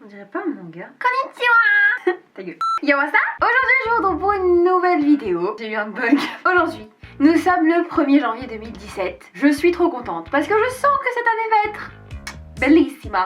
On dirait pas un manga. Konnichiwa. Ta gueule. Yo, what's up? Aujourd'hui, je vous retrouve pour une nouvelle vidéo. J'ai eu un bug. Aujourd'hui, nous sommes le 1er janvier 2017. Je suis trop contente parce que je sens que cette année va être bellissima.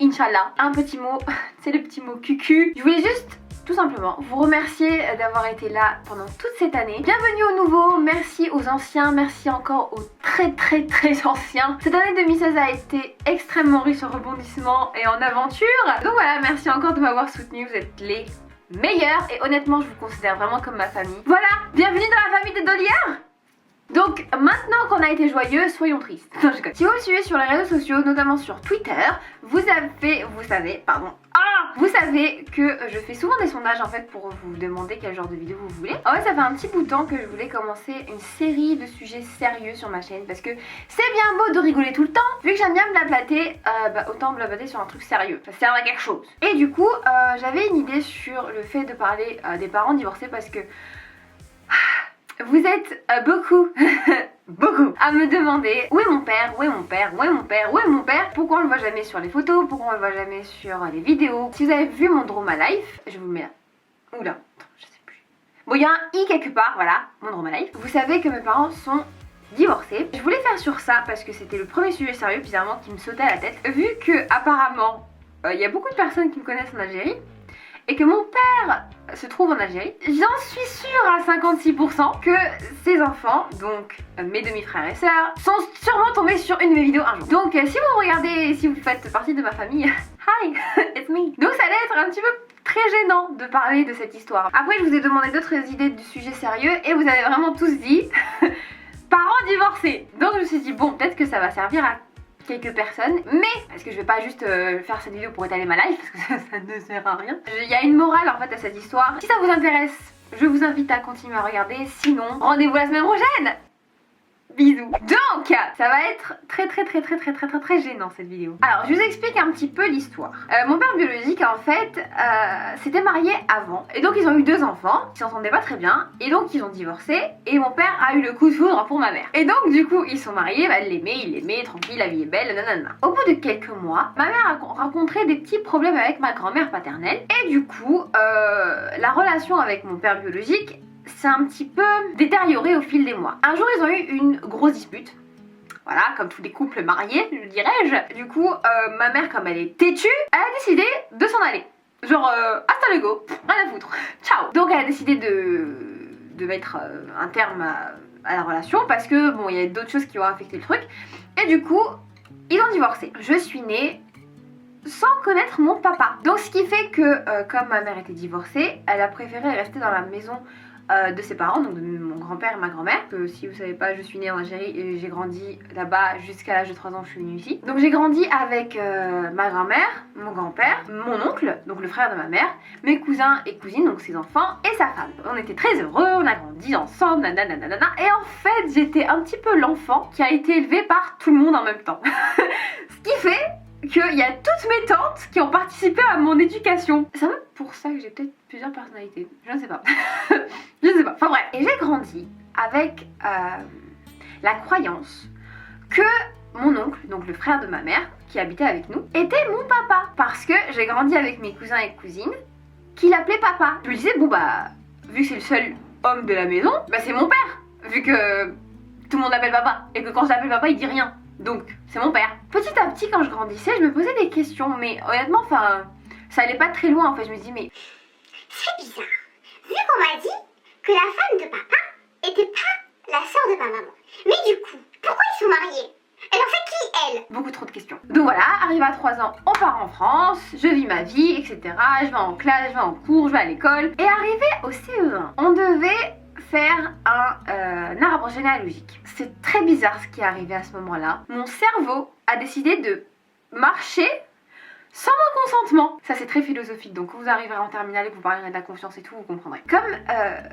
Inch'Allah. Un petit mot, c'est le petit mot cucu. Je voulais juste tout simplement vous remercier d'avoir été là pendant toute cette année. Bienvenue aux nouveaux, merci aux anciens, merci encore aux très anciens. Cette année 2016 a été extrêmement riche en rebondissements et en aventures. Donc voilà, merci encore de m'avoir soutenu, vous êtes les meilleurs et honnêtement je vous considère vraiment comme ma famille. Voilà, bienvenue dans la famille des Dolières. Donc maintenant qu'on a été joyeux, soyons tristes. Non, je déconne. Si vous me suivez sur les réseaux sociaux, notamment sur Twitter, vous savez que je fais souvent des sondages en fait pour vous demander quel genre de vidéo vous voulez. En fait ça fait un petit bout de temps que je voulais commencer une série de sujets sérieux sur ma chaîne parce que c'est bien beau de rigoler tout le temps. Vu que j'aime bien blablater, autant blablater sur un truc sérieux. Ça sert à quelque chose. Et du coup j'avais une idée sur le fait de parler des parents divorcés parce que vous êtes beaucoup beaucoup à me demander où est mon père, où est mon père, où est mon père, où est mon père, pourquoi on le voit jamais sur les photos, pourquoi on le voit jamais sur les vidéos. Si vous avez vu mon Drama Life, je vous le mets là. Oula, attends, je sais plus. Bon, il y a un i quelque part, voilà, mon Drama Life. Vous savez que mes parents sont divorcés. Je voulais faire sur ça parce que c'était le premier sujet sérieux bizarrement qui me sautait à la tête. Vu que apparemment il y a beaucoup de personnes qui me connaissent en Algérie et que mon père se trouve en Algérie, j'en suis sûre à 56% que ces enfants, donc mes demi-frères et sœurs, sont sûrement tombés sur une de mes vidéos un jour. Donc si vous me regardez, si vous faites partie de ma famille, hi, it's me. Donc ça allait être un petit peu très gênant de parler de cette histoire. Après je vous ai demandé d'autres idées de sujets sérieux et vous avez vraiment tous dit parents divorcés. Donc je me suis dit bon, peut-être que ça va servir à quelques personnes, mais parce que je vais pas juste faire cette vidéo pour étaler ma life parce que ça ne sert à rien. Il y a une morale en fait à cette histoire. Si ça vous intéresse, je vous invite à continuer à regarder. Sinon, rendez-vous la semaine prochaine. Bisous. Donc, ça va être très gênant cette vidéo. Alors, je vous explique un petit peu l'histoire. Mon père biologique, en fait, s'était marié avant. Et donc, ils ont eu 2 enfants. Ils s'entendaient pas très bien. Et donc, ils ont divorcé. Et mon père a eu le coup de foudre pour ma mère. Et donc, du coup, ils sont mariés. Elle l'aimait, il l'aimait, tranquille, la vie est belle, nanana. Au bout de quelques mois, ma mère a rencontré des petits problèmes avec ma grand-mère paternelle. Et du coup, la relation avec mon père biologique c'est un petit peu détérioré au fil des mois. Un jour, ils ont eu une grosse dispute. Voilà, comme tous les couples mariés, je dirais-je. Du coup, ma mère, comme elle est têtue, elle a décidé de s'en aller. Genre, hasta luego, rien à foutre. Ciao. Donc, elle a décidé de mettre un terme à la relation parce que, bon, il y a d'autres choses qui ont affecté le truc. Et du coup, ils ont divorcé. Je suis née sans connaître mon papa. Donc, ce qui fait que, comme ma mère était divorcée, elle a préféré rester dans la maison de ses parents, donc de mon grand-père et ma grand-mère. Que si vous savez pas, je suis née en Algérie et j'ai grandi là-bas jusqu'à l'âge de 3 ans, je suis venue ici. Donc j'ai grandi avec ma grand-mère, mon grand-père, mon oncle, donc le frère de ma mère, mes cousins et cousines, donc ses enfants, et sa femme. On était très heureux, on a grandi ensemble, nanana. Et en fait, j'étais un petit peu l'enfant qui a été élevé par tout le monde en même temps. Ce qui fait qu'il y a toutes mes tantes qui ont participé à mon éducation. C'est un peu pour ça que j'ai peut-être plusieurs personnalités. Je ne sais pas. Je ne sais pas. Enfin bref. Et j'ai grandi avec la croyance que mon oncle, donc le frère de ma mère, qui habitait avec nous, était mon papa. Parce que j'ai grandi avec mes cousins et cousines qui l'appelaient papa. Je me disais, bon bah, vu que c'est le seul homme de la maison, bah c'est mon père. Vu que tout le monde l'appelle papa. Et que quand je l'appelle papa, il dit rien. Donc, c'est mon père. Petit à petit, quand je grandissais, je me posais des questions. Mais honnêtement, enfin, ça allait pas très loin. En fait, je me dis, mais c'est bizarre. Vu qu'on m'a dit que la femme de papa était pas la sœur de ma maman. Mais du coup, pourquoi ils sont mariés? Et en fait, qui elle? Beaucoup trop de questions. Donc voilà, arrivé à 3 ans, on part en France, je vis ma vie, etc. Je vais en classe, je vais en cours, je vais à l'école. Et arrivé au CE1, on devait faire un arbre généalogique. C'est très bizarre ce qui est arrivé à ce moment-là. Mon cerveau a décidé de marcher sans mon consentement. Ça c'est très philosophique, donc quand vous arriverez en terminale et que vous parlerez de la confiance et tout, vous comprendrez. Comme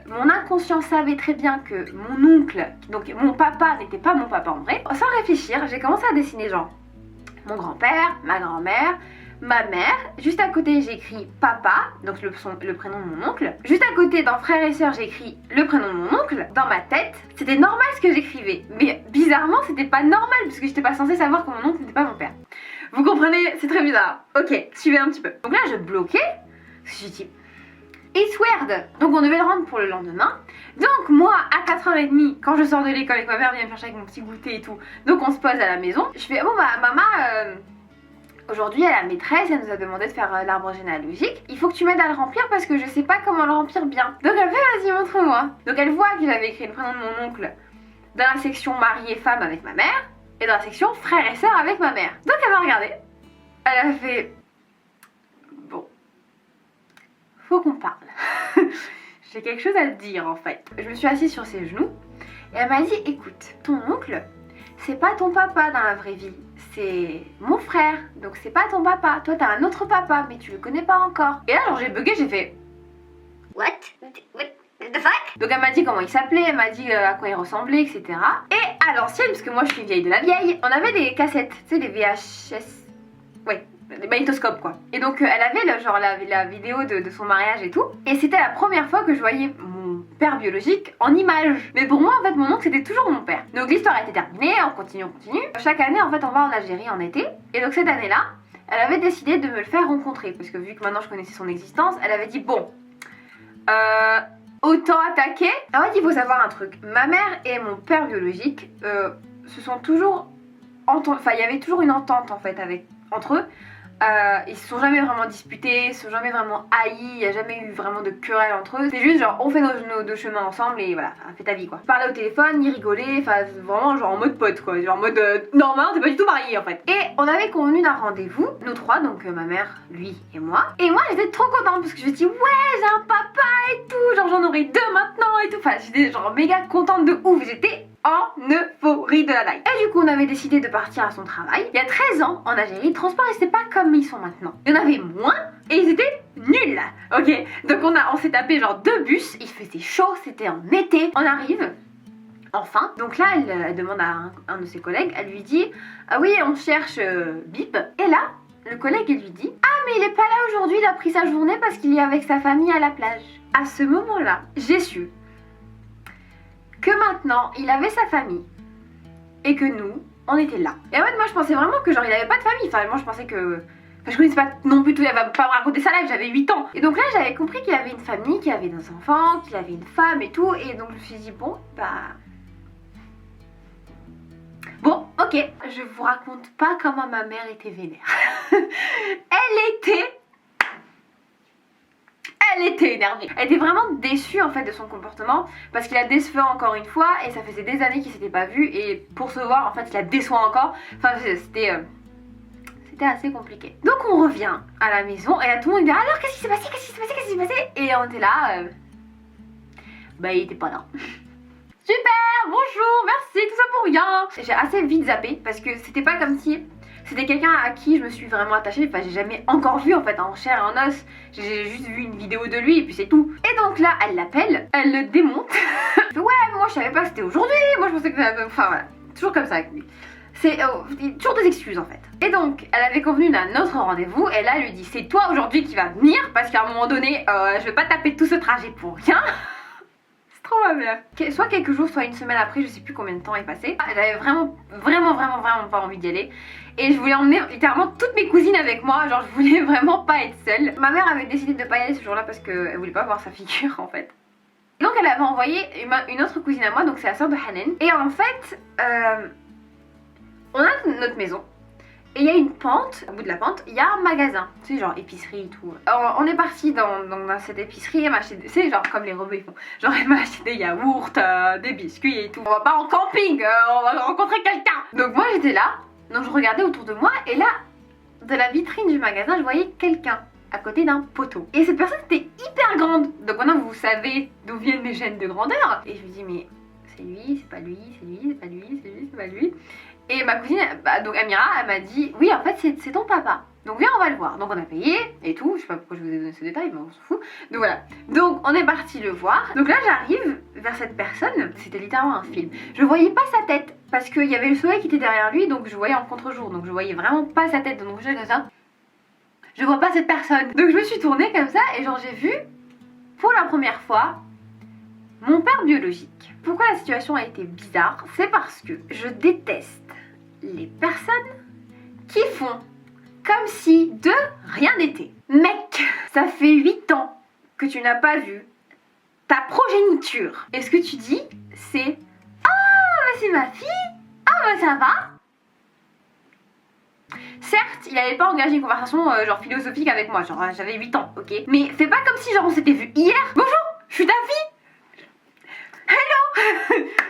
mon inconscient savait très bien que mon oncle, donc mon papa n'était pas mon papa en vrai, sans réfléchir, j'ai commencé à dessiner genre mon grand-père, ma grand-mère, ma mère, juste à côté j'ai écrit papa, donc le prénom de mon oncle. Juste à côté dans frère et sœur j'ai écrit le prénom de mon oncle. Dans ma tête, c'était normal ce que j'écrivais. Mais bizarrement c'était pas normal parce que j'étais pas censée savoir que mon oncle n'était pas mon père. Vous comprenez? C'est très bizarre. Ok, suivez un petit peu. Donc là, je bloquais. J'ai dit, it's weird. Donc on devait le rendre pour le lendemain. Donc moi, à 4h30, quand je sors de l'école et que ma mère vient me chercher avec mon petit goûter et tout, donc on se pose à la maison. Je fais, bon bah maman, aujourd'hui à la maîtresse, elle nous a demandé de faire l'arbre généalogique. Il faut que tu m'aides à le remplir parce que je sais pas comment le remplir bien. Donc elle fait, vas-y montre-moi. Donc elle voit que j'avais écrit le prénom de mon oncle dans la section mari et femme avec ma mère et dans la section frère et sœur avec ma mère. Donc elle m'a regardé. Elle a fait, bon, faut qu'on parle. J'ai quelque chose à te dire en fait. Je me suis assise sur ses genoux et elle m'a dit, écoute, ton oncle, c'est pas ton papa dans la vraie vie, c'est mon frère, donc c'est pas ton papa. Toi t'as un autre papa, mais tu le connais pas encore. Et là genre j'ai bugué, j'ai fait What the fuck? Donc elle m'a dit comment il s'appelait, elle m'a dit à quoi il ressemblait, etc. Et à l'ancienne, parce que moi je suis vieille de la vieille, on avait des cassettes, tu sais, des VHS, ouais, des magnétoscopes quoi. Et donc elle avait la vidéo de son mariage et tout. Et c'était la première fois que je voyais mon père biologique en image. Mais pour moi en fait mon oncle c'était toujours mon père. Donc l'histoire a été terminée, on continue. Chaque année en fait on va en Algérie en été. Et donc cette année-là, elle avait décidé de me le faire rencontrer. Parce que vu que maintenant je connaissais son existence, elle avait dit bon, autant attaquer. En fait il faut savoir un truc. Ma mère et mon père biologique se sont toujours enfin il y avait toujours une entente en fait entre eux. Ils se sont jamais vraiment disputés, ils se sont jamais vraiment haïs, il n'y a jamais eu vraiment de querelle entre eux. C'est juste genre on fait nos deux chemins ensemble et voilà, fais ta vie quoi. Ils parlaient au téléphone, ils rigolaient, enfin vraiment genre en mode pote quoi, genre en mode normal, t'es pas du tout mariés en fait. Et on avait convenu d'un rendez-vous, nous trois, donc ma mère, lui et moi. Et moi j'étais trop contente parce que je me dis ouais j'ai un papa et tout, genre j'en aurai deux maintenant et tout. Enfin j'étais genre méga contente de ouf, j'étais en euphorie de la life. Et du coup on avait décidé de partir à son travail. Il y a 13 ans en Algérie, les transports c'était pas comme ils sont maintenant. Il y en avait moins et ils étaient nuls. Ok, donc on s'est tapé genre 2 bus, il faisait chaud, c'était en été. On arrive, enfin. Donc là elle demande à un de ses collègues, elle lui dit ah oui on cherche Bip. Et là le collègue il lui dit ah mais il est pas là aujourd'hui, il a pris sa journée parce qu'il est avec sa famille à la plage. À ce moment là j'ai su que maintenant il avait sa famille et que nous on était là. Et en fait moi je pensais vraiment que genre il avait pas de famille, enfin moi je pensais que, enfin je connaissais pas non plus tout, il va pas me raconter sa life, j'avais 8 ans. Et donc là j'avais compris qu'il avait une famille, qu'il avait des enfants, qu'il avait une femme et tout. Et donc je me suis dit bon bah bon ok, je vous raconte pas comment ma mère était vénère. Elle était énervée. Elle était vraiment déçue en fait de son comportement parce qu'il la décevait encore une fois et ça faisait des années qu'ils s'étaient pas vus et pour se voir en fait il la déçoit encore. Enfin c'était assez compliqué. Donc on revient à la maison et là tout le monde dit alors qu'est-ce qui s'est passé, qu'est-ce qui s'est passé, qu'est-ce qui s'est passé. Et on était là, bah il était pas là. Super, bonjour, merci, tout ça pour rien. J'ai assez vite zappé parce que c'était pas comme si c'était quelqu'un à qui je me suis vraiment attachée. Enfin j'ai jamais encore vu en fait en chair et en os. J'ai juste vu une vidéo de lui et puis c'est tout. Et donc là elle l'appelle, elle le démonte. Ouais mais moi je savais pas que c'était aujourd'hui, moi je pensais que... Enfin voilà, toujours comme ça avec lui. C'est toujours des excuses en fait. Et donc elle avait convenu d'un autre rendez-vous et là elle lui dit c'est toi aujourd'hui qui va venir parce qu'à un moment donné je vais pas taper tout ce trajet pour rien. Trop ma mère. Soit quelques jours, soit une semaine après, je sais plus combien de temps est passé. J'avais vraiment pas envie d'y aller. Et je voulais emmener littéralement toutes mes cousines avec moi. Genre je voulais vraiment pas être seule. Ma mère avait décidé de pas y aller ce jour-là parce qu'elle voulait pas voir sa figure en fait. Donc elle avait envoyé une autre cousine à moi, donc c'est la soeur de Hanen. Et en fait, on a notre maison. Et il y a une pente, au bout de la pente, il y a un magasin, tu sais genre épicerie et tout. Alors, on est parti dans cette épicerie, elle m'a acheté, c'est genre comme les rebeux ils font. Genre elle m'a acheté des yaourts, des biscuits et tout. On va pas en camping, on va rencontrer quelqu'un. Donc moi j'étais là, donc je regardais autour de moi et là, de la vitrine du magasin, je voyais quelqu'un à côté d'un poteau. Et cette personne était hyper grande. Donc maintenant vous savez d'où viennent mes gènes de grandeur. Et je me dis mais c'est lui, c'est pas lui, c'est lui, c'est pas lui, c'est lui, c'est pas lui. Et ma cousine, donc Amira, elle m'a dit oui en fait c'est ton papa. Donc viens on va le voir. Donc on a payé et tout, je sais pas pourquoi je vous ai donné ce détail mais on s'en fout. Donc voilà, donc on est parti le voir. Donc là j'arrive vers cette personne, c'était littéralement un film. Je voyais pas sa tête parce qu'il y avait le soleil qui était derrière lui donc je voyais en contre-jour. Donc je voyais vraiment pas sa tête donc j'étais comme ça. Je vois pas cette personne. Donc je me suis tournée comme ça et genre j'ai vu pour la première fois mon père biologique. Pourquoi la situation a été bizarre? C'est parce que je déteste les personnes qui font comme si de rien n'était. Mec, ça fait 8 ans que tu n'as pas vu ta progéniture. Et ce que tu dis, c'est « Ah, mais c'est ma fille. Ah, bah ça va ?» Certes, il n'avait pas engagé une conversation genre philosophique avec moi, genre j'avais 8 ans, ok. Mais fais pas comme si genre on s'était vu hier. Bonjour, je suis ta fille. Hello.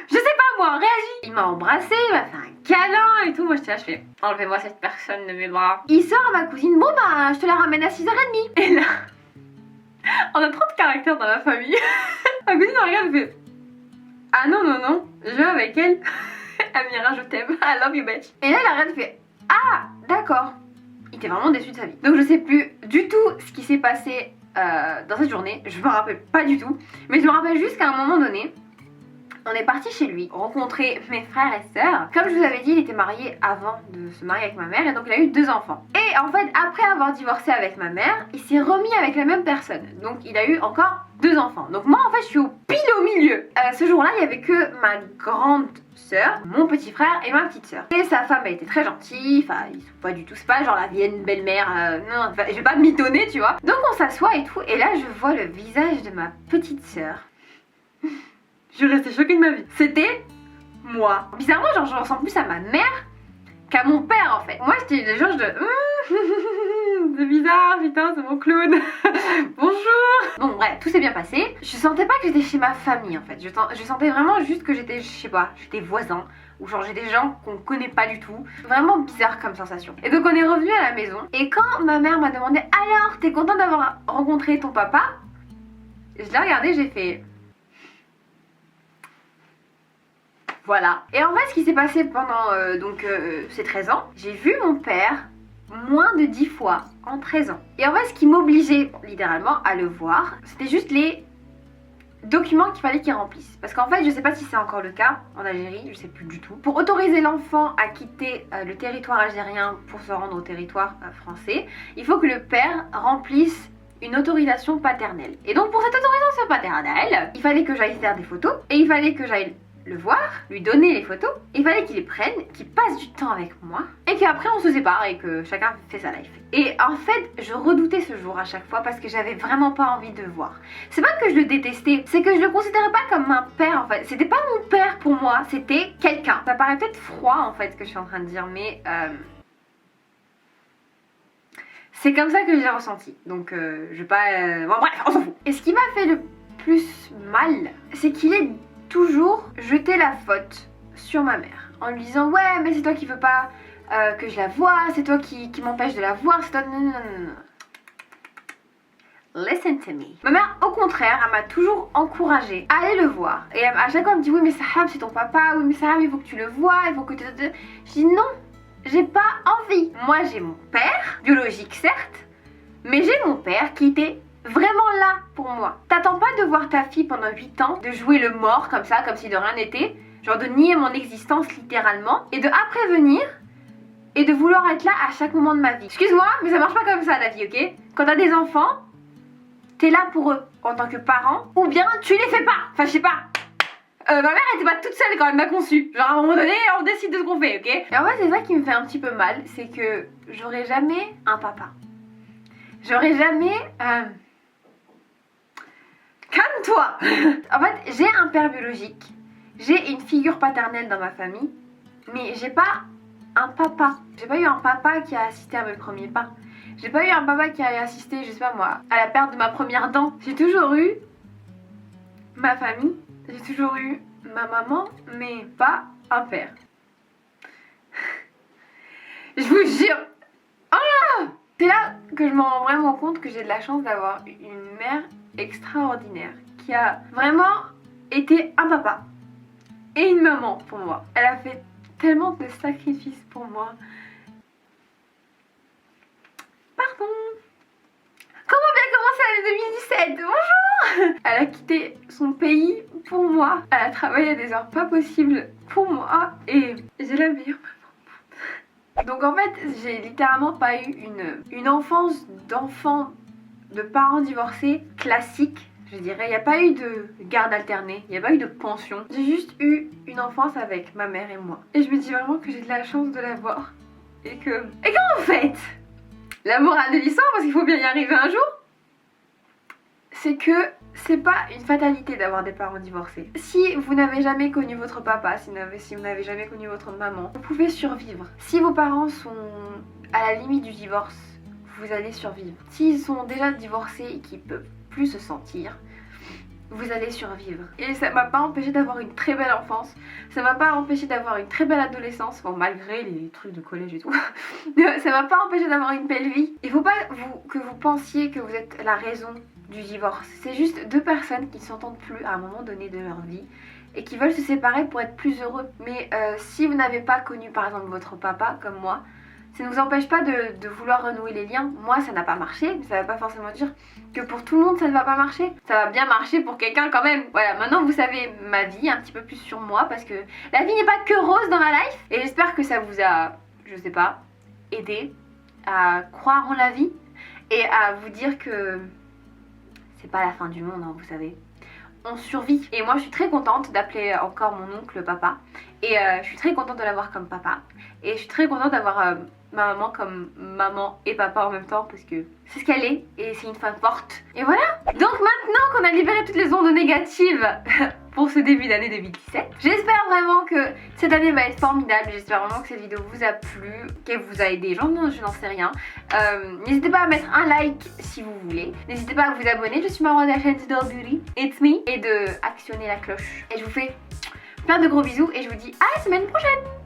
Je sais pas moi, réagis. Il m'a embrassé, il m'a fait un câlin et tout. Moi j'étais là, je fais enlevez-moi cette personne de mes bras. Il sort à ma cousine, bon bah je te la ramène à 6h30. Et là, on a trop de caractère dans la famille. Ma cousine me regarde et fait ah non non non, je vais avec elle. Amira, je t'aime, I love you bitch. Et là elle regarde et fait ah d'accord. Il était vraiment déçu de sa vie. Donc je sais plus du tout ce qui s'est passé dans cette journée. Je me rappelle pas du tout. Mais je me rappelle juste qu'à un moment donné, on est parti chez lui rencontrer mes frères et sœurs. Comme je vous avais dit, il était marié avant de se marier avec ma mère et donc il a eu 2 enfants. Et en fait, après avoir divorcé avec ma mère, il s'est remis avec la même personne. Donc il a eu encore 2 enfants. Donc moi en fait, je suis pile au milieu. Ce jour-là, il y avait que ma grande sœur, mon petit frère et ma petite sœur. Et sa femme a été très gentille, enfin ils sont pas du tout, c'est pas genre la vieille belle-mère, non, enfin, je vais pas mitonner tu vois. Donc on s'assoit et tout, et là je vois le visage de ma petite sœur. Je suis restée choquée de ma vie. C'était moi. Bizarrement, genre je ressemble plus à ma mère qu'à mon père en fait. Moi j'étais le genre de c'est bizarre, putain, c'est mon clown. Bonjour. Bon bref, tout s'est bien passé. Je sentais pas que j'étais chez ma famille en fait. Je sentais vraiment juste que j'étais, je sais pas, j'étais voisin. Ou genre j'ai des gens qu'on connaît pas du tout. Vraiment bizarre comme sensation. Et donc on est revenu à la maison. Et quand ma mère m'a demandé alors, t'es contente d'avoir rencontré ton papa? Je l'ai regardé, j'ai fait voilà. Et en fait, ce qui s'est passé pendant ces 13 ans, j'ai vu mon père moins de 10 fois en 13 ans. Et en fait, ce qui m'obligeait littéralement à le voir, c'était juste les documents qu'il fallait qu'il remplisse. Parce qu'en fait, je sais pas si c'est encore le cas en Algérie, je sais plus du tout. Pour autoriser l'enfant à quitter le territoire algérien pour se rendre au territoire français, il faut que le père remplisse une autorisation paternelle. Et donc pour cette autorisation paternelle, il fallait que j'aille faire des photos et il fallait que j'aille le voir, lui donner les photos, il fallait qu'il les prenne, qu'il passe du temps avec moi et qu'après on se sépare et que chacun fait sa life. Et en fait, je redoutais ce jour à chaque fois parce que j'avais vraiment pas envie de le voir. C'est pas que je le détestais, c'est que je le considérais pas comme un père en fait. C'était pas mon père pour moi, c'était quelqu'un. Ça paraît peut-être froid en fait ce que je suis en train de dire, mais c'est comme ça que je l'ai ressenti. Donc je vais pas... Bon bref, on s'en fout. Et ce qui m'a fait le plus mal, c'est qu'il est toujours jeter la faute sur ma mère en lui disant ouais mais c'est toi qui veux pas que je la vois, c'est toi qui m'empêche de la voir, c'est toi... Non, non, non, non. Listen to me. Ma mère au contraire, elle m'a toujours encouragée à aller le voir et à chaque fois elle me dit oui mais Saham c'est ton papa, oui mais Saham il faut que tu le vois, il faut que tu... Je dis non, j'ai pas envie. Moi j'ai mon père, biologique certes, mais j'ai mon père qui était vraiment là pour moi. T'attends pas de voir ta fille pendant 8 ans, de jouer le mort comme ça, comme si de rien n'était, genre de nier mon existence littéralement, et de après venir et de vouloir être là à chaque moment de ma vie. Excuse-moi, mais ça marche pas comme ça la vie, ok? Quand t'as des enfants, t'es là pour eux en tant que parent, ou bien tu les fais pas. Enfin je sais pas. Ma mère était pas toute seule quand elle m'a conçue. Genre à un moment donné, on décide de ce qu'on fait, ok? Et en fait c'est ça qui me fait un petit peu mal, c'est que j'aurai jamais un papa. J'aurai jamais... Calme-toi. En fait, j'ai un père biologique, j'ai une figure paternelle dans ma famille, mais j'ai pas un papa. J'ai pas eu un papa qui a assisté à mes premiers pas. J'ai pas eu un papa qui a assisté, je sais pas moi, à la perte de ma première dent. J'ai toujours eu ma famille, j'ai toujours eu ma maman, mais pas un père. Je vous jure. Ah! C'est là que je me rends vraiment compte que j'ai de la chance d'avoir une mère extraordinaire qui a vraiment été un papa et une maman pour moi. Elle a fait tellement de sacrifices pour moi. Pardon. Comment bien commencer l'année 2017? Bonjour. Elle a quitté son pays pour moi. Elle a travaillé à des heures pas possibles pour moi et j'ai la meilleure maman. Donc en fait, j'ai littéralement pas eu une enfance d'enfant de parents divorcés classique, je dirais. Il n'y a pas eu de garde alternée, il n'y a pas eu de pension. J'ai juste eu une enfance avec ma mère et moi. Et je me dis vraiment que j'ai de la chance de l'avoir. Et qu'en fait, La morale de l'histoire, parce qu'il faut bien y arriver un jour, c'est que c'est pas une fatalité d'avoir des parents divorcés. Si vous n'avez jamais connu votre papa, si vous n'avez jamais connu votre maman, vous pouvez survivre. Si vos parents sont à la limite du divorce, vous allez survivre. S'ils sont déjà divorcés et qu'ils peuvent plus se sentir, vous allez survivre. Et ça m'a pas empêché d'avoir une très belle enfance, ça m'a pas empêché d'avoir une très belle adolescence, bon malgré les trucs de collège et tout, ça m'a pas empêché d'avoir une belle vie. Il faut pas que vous pensiez que vous êtes la raison du divorce. C'est juste deux personnes qui ne s'entendent plus à un moment donné de leur vie et qui veulent se séparer pour être plus heureux. Mais si vous n'avez pas connu par exemple votre papa comme moi, ça ne vous empêche pas de vouloir renouer les liens. Moi ça n'a pas marché, mais ça ne va pas forcément dire que pour tout le monde ça ne va pas marcher. Ça va bien marcher pour quelqu'un quand même. Voilà, maintenant vous savez ma vie, un petit peu plus sur moi, parce que la vie n'est pas que rose dans ma life. Et j'espère que ça vous a, je sais pas, aidé à croire en la vie et à vous dire que c'est pas la fin du monde, hein, vous savez. On survit. Et moi je suis très contente d'appeler encore mon oncle papa. Et je suis très contente de l'avoir comme papa. Et je suis très contente d'avoir ma maman comme maman et papa en même temps, parce que c'est ce qu'elle est et c'est une femme forte. Et voilà. Donc maintenant qu'on a libéré toutes les ondes négatives pour ce début d'année 2017, j'espère vraiment que cette année va être formidable. J'espère vraiment que cette vidéo vous a plu, qu'elle vous a aidé. Je n'en sais rien. N'hésitez pas à mettre un like si vous voulez. N'hésitez pas à vous abonner. Je suis Marwa de la chaîne Doll Beauty, It's Me, et de actionner la cloche. Et je vous fais plein de gros bisous et je vous dis à la semaine prochaine.